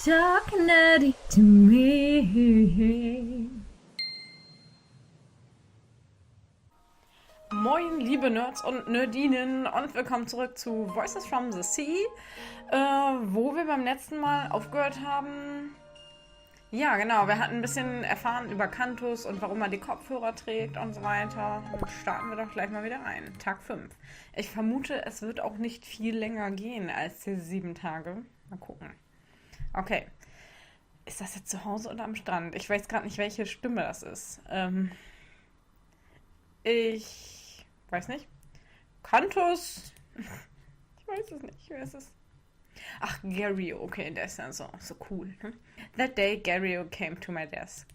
Talk nerdy to me. Moin, liebe Nerds und Nerdinen und willkommen zurück zu Voices from the Sea, wo wir beim letzten Mal aufgehört haben. Ja, genau, wir hatten ein bisschen erfahren über Cantus und warum er die Kopfhörer trägt und so weiter. Dann starten wir doch gleich mal wieder rein. Tag 5. Ich vermute, es wird auch nicht viel länger gehen als die 7 Tage. Mal gucken. Okay. Ist das jetzt zu Hause oder am Strand? Ich weiß gerade nicht, welche Stimme das ist. Ich weiß nicht. Cantus? Ich weiß es nicht. Wer ist es? Ach, Gary. Okay, der ist dann so cool. Hm? That day, Gary came to my desk.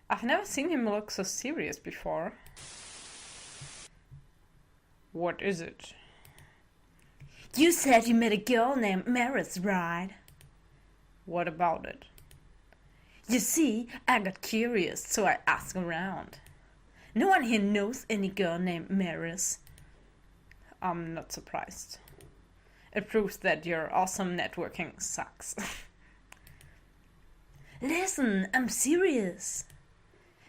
I've never seen him look so serious before. What is it? You said you met a girl named Maris, right? What about it? You see, I got curious, so I asked around. No one here knows any girl named Maris. I'm not surprised. It proves that your awesome networking sucks. Listen, I'm serious.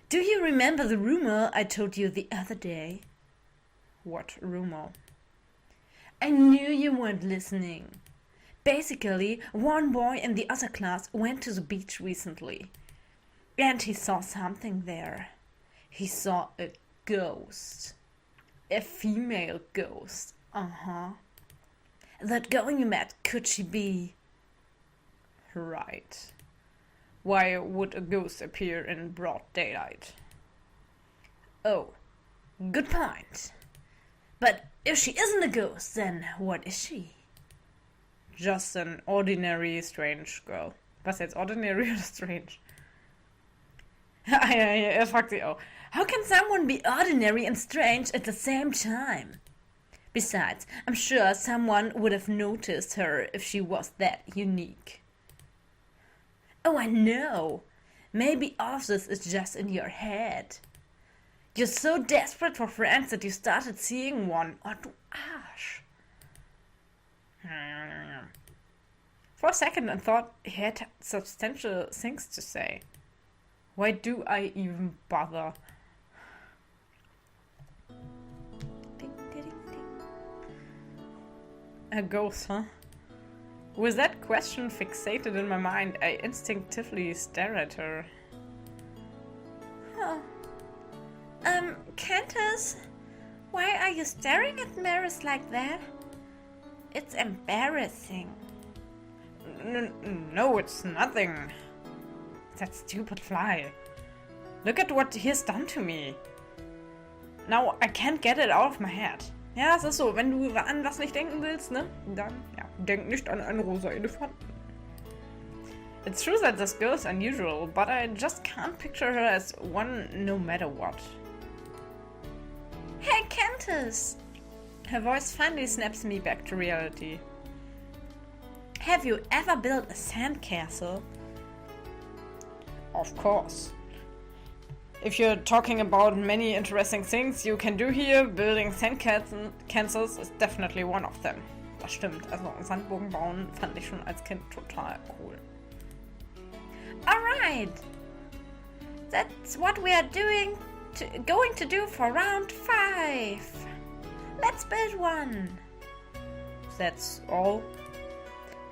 Do you remember the rumor I told you the other day? What rumor? I knew you weren't listening. Basically, one boy in the other class went to the beach recently. And he saw something there. He saw a ghost. A female ghost. Uh-huh. That girl you met, could she be? Right. Why would a ghost appear in broad daylight? Oh, good point. But if she isn't a ghost, then what is she? Just an ordinary strange girl. Was jetzt ordinary oder strange? Er fragt sich auch. How can someone be ordinary and strange at the same time? Besides, I'm sure someone would have noticed her if she was that unique. Oh, I know. Maybe all of this is just in your head. You're so desperate for friends that you started seeing one. Oh, du Arsch. For a second I thought he had substantial things to say. Why do I even bother? Ding, ding, ding. A ghost, huh? With that question fixated in my mind, I instinctively stare at her. Oh. Cantus? Why are you staring at Maris like that? It's embarrassing. No, it's nothing. That stupid fly. Look at what he has done to me. Now I can't get it out of my head. Ja, es ist so, wenn du an was nicht denken willst, ne? Dann, ja, denk nicht an einen rosa Elefanten. It's true that this girl is unusual, but I just can't picture her as one no matter what. Hey, Cantus! Her voice finally snaps me back to reality. Have you ever built a sandcastle? Of course. If you're talking about many interesting things you can do here, building sandcastles is definitely one of them. Das stimmt, also Sandburgen bauen fand ich schon als Kind total cool. Alright! That's what we are going to do for round 5. Let's build one. That's all?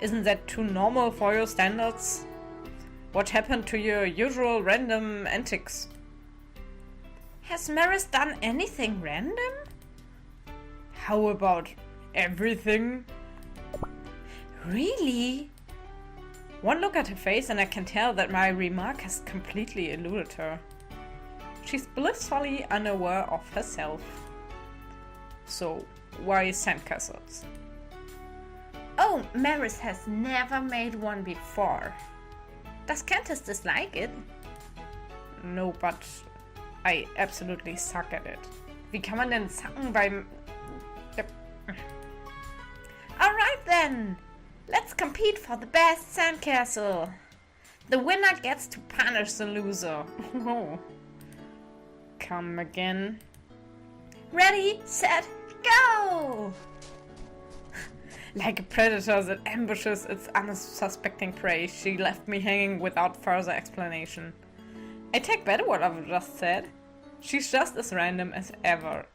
Isn't that too normal for your standards? What happened to your usual random antics? Has Maris done anything random? How about everything? Really? One look at her face and I can tell that my remark has completely eluded her. She's blissfully unaware of herself. So, why sandcastles? Oh, Maris has never made one before. Does Cantus dislike it? No, but I absolutely suck at it. Wie kann man denn zacken beim... Alright then! Let's compete for the best sandcastle. The winner gets to punish the loser. Oh. Come again. Ready, set, go! Like a predator that ambushes its unsuspecting prey, she left me hanging without further explanation. I take back what I've just said. She's just as random as ever.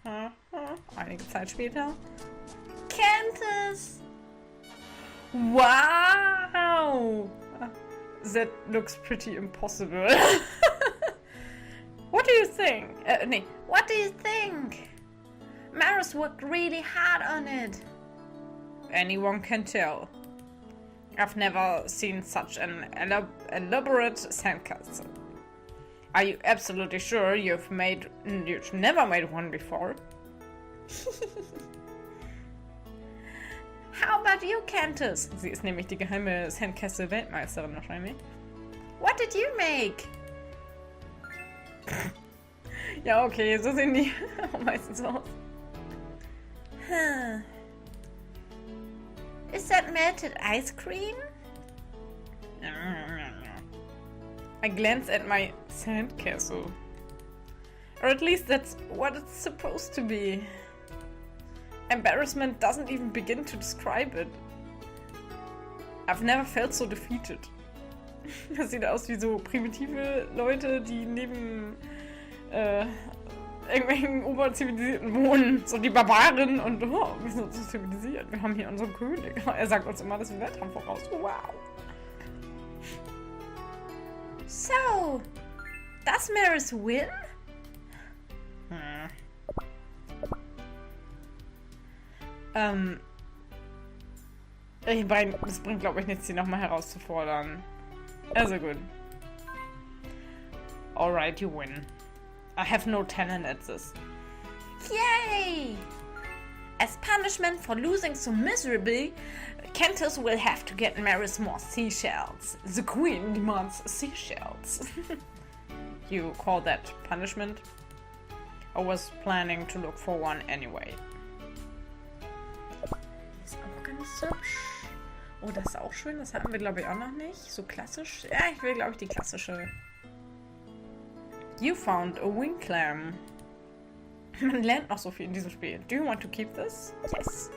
Einige Zeit später. Cantus! Wow! That looks pretty impossible. What do you think? What do you think? Maris worked really hard on it. Anyone can tell. I've never seen such an elaborate sandcastle. Are you absolutely sure you've never made one before? How about you, Cantus? Sie ist nämlich die geheime Sandcastle-Weltmeisterin wahrscheinlich. What did you make? Ja, okay, so sehen die meistens aus. Huh. Is that melted ice cream? I glance at my sandcastle. Or at least that's what it's supposed to be. Embarrassment doesn't even begin to describe it. I've never felt so defeated. Das sieht aus wie so primitive Leute, die neben irgendwelchen Oberzivilisierten wohnen. So die Barbaren und wir sind so zivilisiert. Wir haben hier unseren König. Er sagt uns immer das Wetter voraus. Wow. So, does Maris win? Das bringt, glaube ich, nichts, sie nochmal herauszufordern. Also gut. Alright, you win. I have no talent at this. Yay! As punishment for losing so miserably, Cantus will have to get Maris more seashells. The queen demands seashells. You call that punishment? I was planning to look for one anyway. Ist auch ganz hübsch. Oh, das ist auch schön. Das hatten wir, glaube ich, auch noch nicht. So klassisch. Ja, ich will, glaube ich, die klassische. You found a wing clam. Man lernt noch so viel in diesem Spiel. Do you want to keep this? Yes.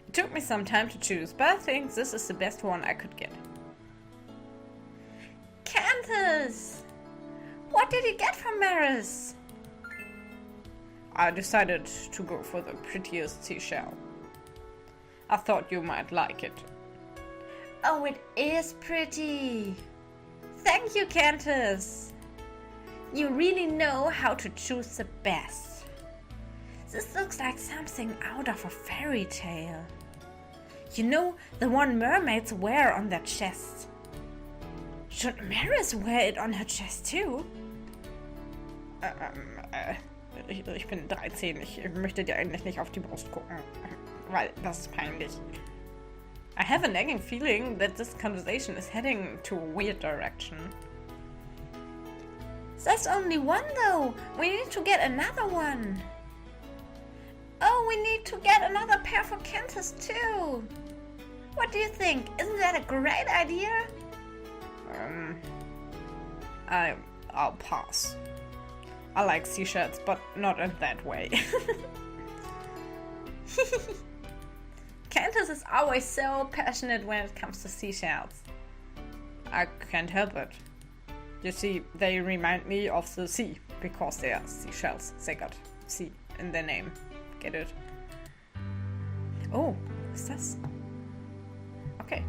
It took me some time to choose, but I think this is the best one I could get. Cantus! What did you get from Maris? I decided to go for the prettiest seashell. I thought you might like it. Oh, it is pretty. Thank you, Cantus. You really know how to choose the best. This looks like something out of a fairy tale. You know, the one mermaids wear on their chest. Should Maris wear it on her chest too? Ich bin 13. Ich möchte dir eigentlich nicht auf die Brust gucken, weil das ist peinlich. I have a nagging feeling that this conversation is heading to a weird direction. There's only one though. We need to get another one. Oh, we need to get another pair for Cantus too. What do you think? Isn't that a great idea? I'll pass. I like seashells, but not in that way. Cantus is always so passionate when it comes to seashells. I can't help it. You see, they remind me of the sea, because they are seashells. They got sea in their name. Get it? Oh, what's this? Okay.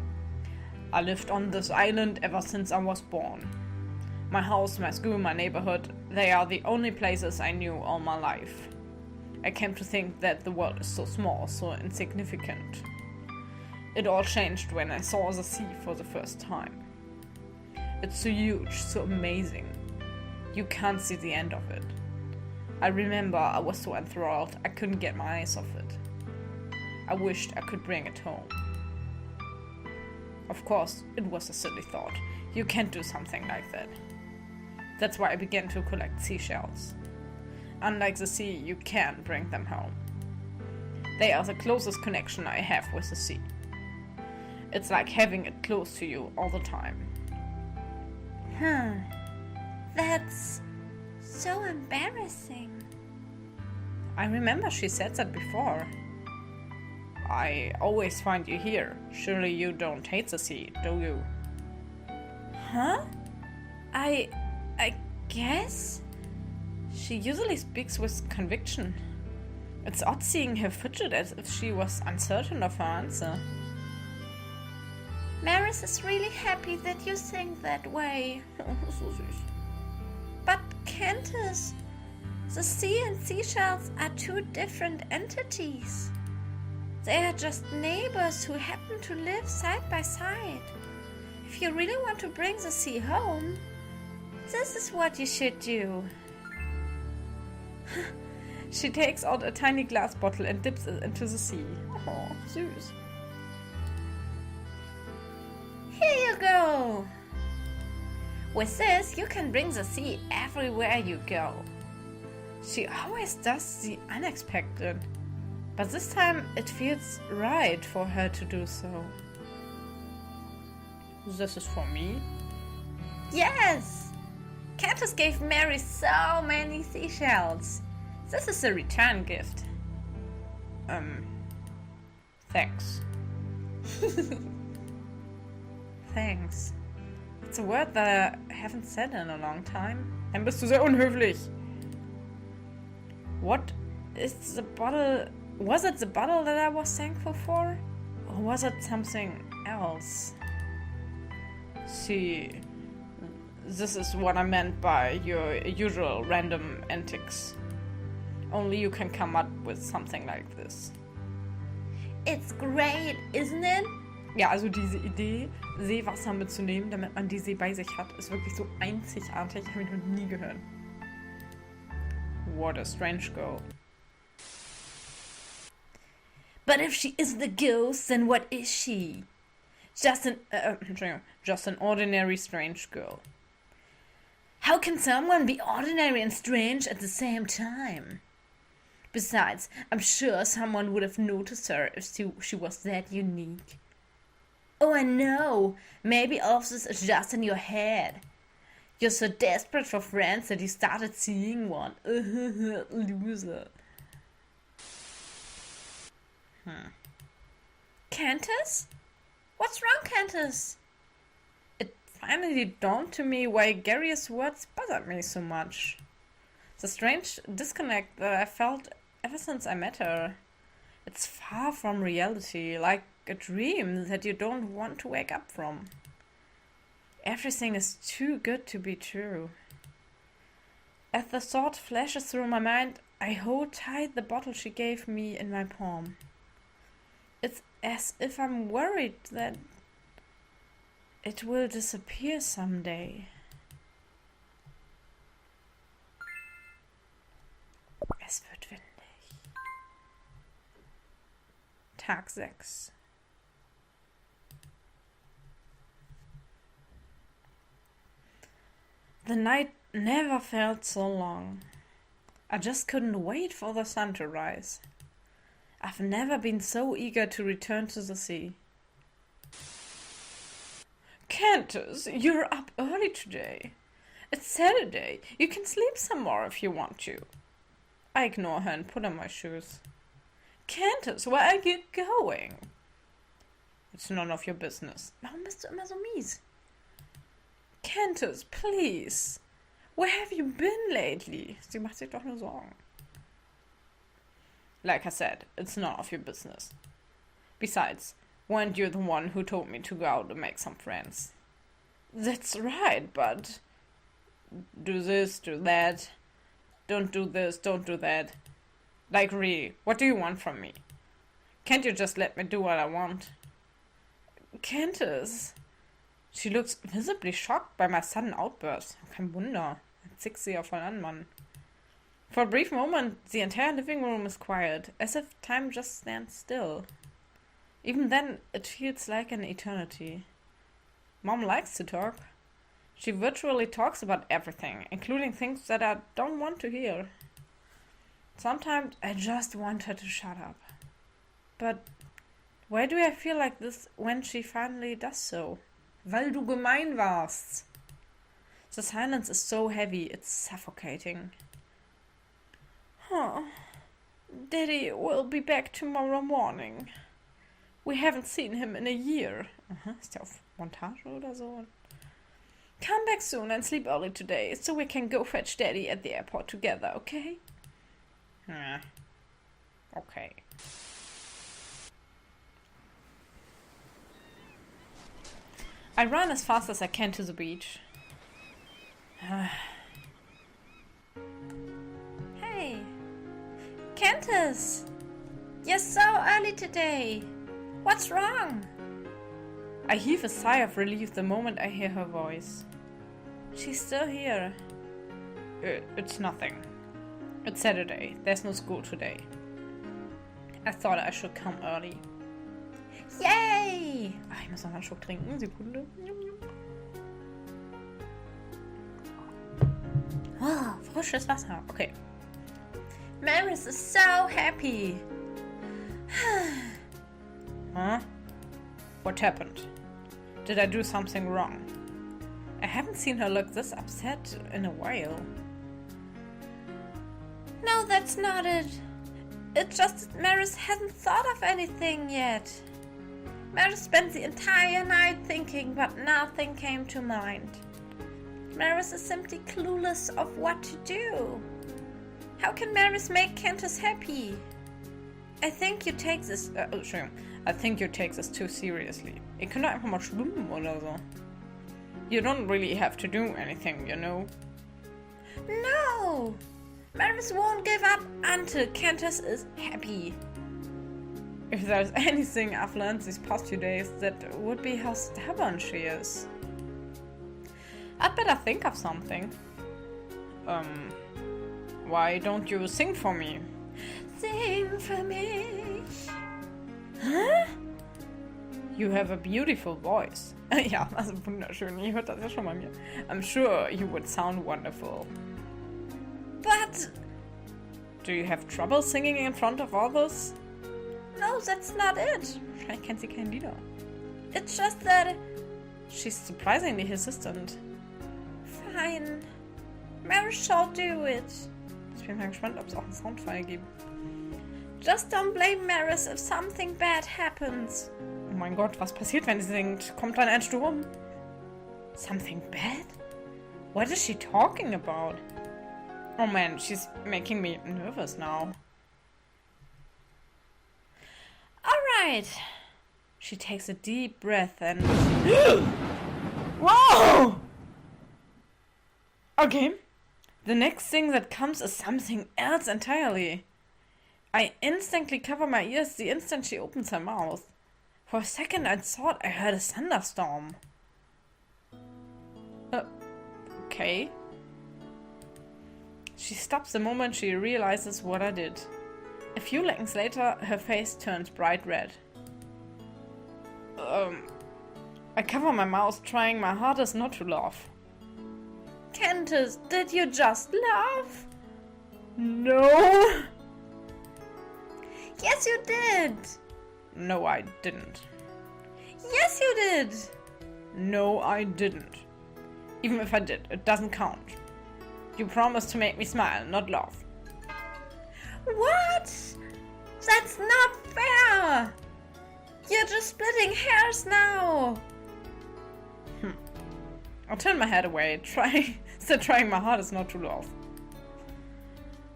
I lived on this island ever since I was born. My house, my school, my neighborhood, they are the only places I knew all my life. I came to think that the world is so small, so insignificant. It all changed when I saw the sea for the first time. It's so huge, so amazing. You can't see the end of it. I remember I was so enthralled I couldn't get my eyes off it. I wished I could bring it home. Of course, it was a silly thought. You can't do something like that. That's why I began to collect seashells. Unlike the sea, you can bring them home. They are the closest connection I have with the sea. It's like having it close to you all the time. That's so embarrassing. I remember she said that before. I always find you here. Surely you don't hate the sea, do you? Huh? I guess? She usually speaks with conviction. It's odd seeing her fidget as if she was uncertain of her answer. Maris is really happy that you think that way. So süß. But Cantus, the sea and seashells are two different entities. They are just neighbors who happen to live side by side. If you really want to bring the sea home, this is what you should do. She takes out a tiny glass bottle and dips it into the sea. Oh, süß. Here you go. With this, you can bring the sea everywhere you go. She always does the unexpected, but this time it feels right for her to do so. This is for me? Yes! Cantus gave Mary so many seashells. This is a return gift. Thanks. Thanks. It's a word that I haven't said in a long time. Dann bist du sehr unhöflich. What is the bottle? Was it the bottle that I was thankful for? Or was it something else? See, this is what I meant by your usual random antics. Only you can come up with something like this. It's great, isn't it? Ja, also diese Idee, Seewasser mitzunehmen, damit man die See bei sich hat, ist wirklich so einzigartig. Habe ich noch nie gehört. What a strange girl. But if she isn't a ghost, then what is she? Just an ordinary strange girl. How can someone be ordinary and strange at the same time? Besides, I'm sure someone would have noticed her if she was that unique. Oh, I know. Maybe all of this is just in your head. You're so desperate for friends that you started seeing one. Loser. Cantus? What's wrong, Cantus? It finally dawned to me why Gary's words bothered me so much. The strange disconnect that I felt ever since I met her. It's far from reality, like a dream that you don't want to wake up from. Everything is too good to be true. As the thought flashes through my mind, I hold tight the bottle she gave me in my palm. It's as if I'm worried that it will disappear someday. Es wird windig. Tag 6. The night never felt so long. I just couldn't wait for the sun to rise. I've never been so eager to return to the sea. Cantus, you're up early today. It's Saturday. You can sleep some more if you want to. I ignore her and put on my shoes. Cantus, where are you going? It's none of your business. Warum bist du immer so mies? Cantus, please. Where have you been lately? Sie macht sich doch nur Sorgen. Like I said, it's none of your business. Besides, weren't you the one who told me to go out and make some friends? That's right, but do this, do that. Don't do this, don't do that. Like really, what do you want from me? Can't you just let me do what I want? Cantus. She looks visibly shocked by my sudden outburst. Kein Wunder. Dann zickt sie ja voll an, Mann. For a brief moment, the entire living room is quiet, as if time just stands still. Even then, it feels like an eternity. Mom likes to talk. She virtually talks about everything, including things that I don't want to hear. Sometimes I just want her to shut up. But why do I feel like this when she finally does so? Weil du gemein warst. The silence is so heavy, it's suffocating. Huh. Daddy will be back tomorrow morning. We haven't seen him in a year. Aha, ist der auf Montage oder so? Come back soon and sleep early today, so we can go fetch Daddy at the airport together, okay? Okay. I run as fast as I can to the beach. Hey, Cantus! You're so early today. What's wrong? I heave a sigh of relief the moment I hear her voice. She's still here. It's nothing. It's Saturday. There's no school today. I thought I should come early. Yay! Ach, ich muss noch mal einen Schluck trinken. Sekunde. Oh, frisches Wasser. Okay. Maris is so happy. Huh? What happened? Did I do something wrong? I haven't seen her look this upset in a while. No, that's not it. It's just that Maris hasn't thought of anything yet. Maris spent the entire night thinking, but nothing came to mind. Maris is simply clueless of what to do. How can Maris make Cantus happy? I think you take this... Entschuldigung. I think you take this too seriously. Ich könnte einfach mal schwimmen oder so. You don't really have to do anything, you know? No! Maris won't give up until Cantus is happy. If there's anything I've learned these past few days, that would be how stubborn she is. I'd better think of something. Why don't you sing for me? Sing für mich. Huh? You have a beautiful voice. Ja, also wunderschön. Ihr hört das ja schon bei mir. I'm sure you would sound wonderful. But... Do you have trouble singing in front of others? No, that's not it. Vielleicht kennt sie keine Lieder. It's just that... She's surprisingly hesitant. Fine. Maris shall do it. Ich bin mal gespannt, ob es auch einen Soundfile gibt. Just don't blame Maris if something bad happens. Oh mein Gott, was passiert, wenn sie singt? Kommt dann ein Sturm? Something bad? What is she talking about? Oh man, she's making me nervous now. Alright. She takes a deep breath and... Wow! Okay. The next thing that comes is something else entirely. I instantly cover my ears the instant she opens her mouth. For a second I thought I heard a thunderstorm. Okay. She stops the moment she realizes what I did. A few seconds later, her face turns bright red. I cover my mouth, trying my hardest not to laugh. Cantus, did you just laugh? No! Yes, you did. No, I didn't. Yes, you did. No, I didn't. Even if I did, it doesn't count. You promised to make me smile, not laugh. What? That's not fair. You're just splitting hairs now. I'll turn my head away, still trying my hardest not to laugh.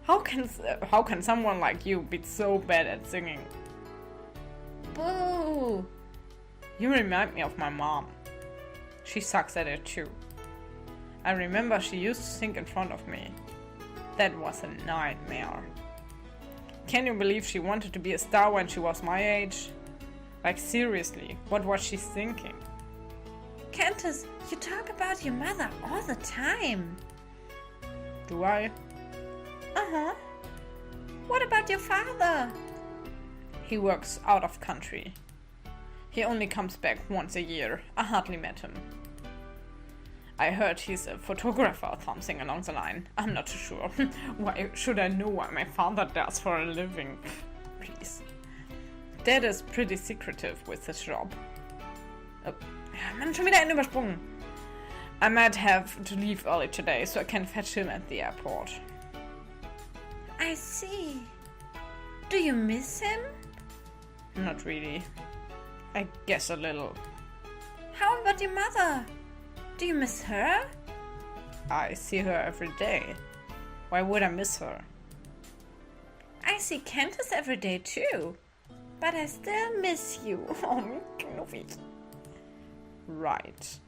How can someone like you be so bad at singing? Boo. You remind me of my mom. She sucks at it too. I remember she used to sing in front of me. That was a nightmare. Can you believe she wanted to be a star when she was my age? Like seriously, what was she thinking? Cantus, you talk about your mother all the time. Do I? Uh-huh. What about your father? He works out of country. He only comes back once a year. I hardly met him. I heard he's a photographer or something along the line. I'm not too sure. Why should I know what my father does for a living? Please. Dad is pretty secretive with his job. Man, schon wieder einen übersprungen. I might have to leave early today so I can fetch him at the airport. I see. Do you miss him? Not really. I guess a little. How about your mother? Do you miss her? I see her every day. Why would I miss her? I see Cantus every day too. But I still miss you. Oh, Knuffi. Right.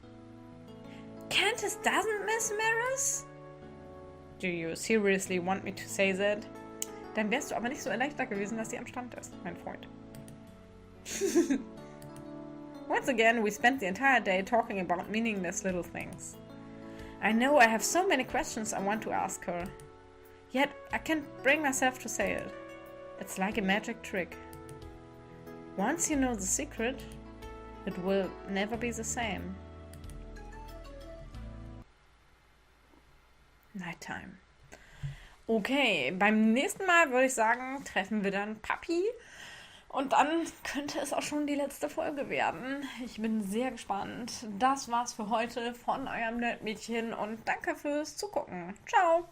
Cantus doesn't miss mirrors? Do you seriously want me to say that? Dann wärst du aber nicht so erleichtert gewesen, dass sie am Strand ist, mein Freund. Once again, we spent the entire day talking about meaningless little things. I know I have so many questions I want to ask her. Yet I can't bring myself to say it. It's like a magic trick. Once you know the secret, it will never be the same. Nighttime. Okay, beim nächsten Mal würde ich sagen, treffen wir dann Papi. Und dann könnte es auch schon die letzte Folge werden. Ich bin sehr gespannt. Das war's für heute von eurem Nerdmädchen und danke fürs Zugucken. Ciao!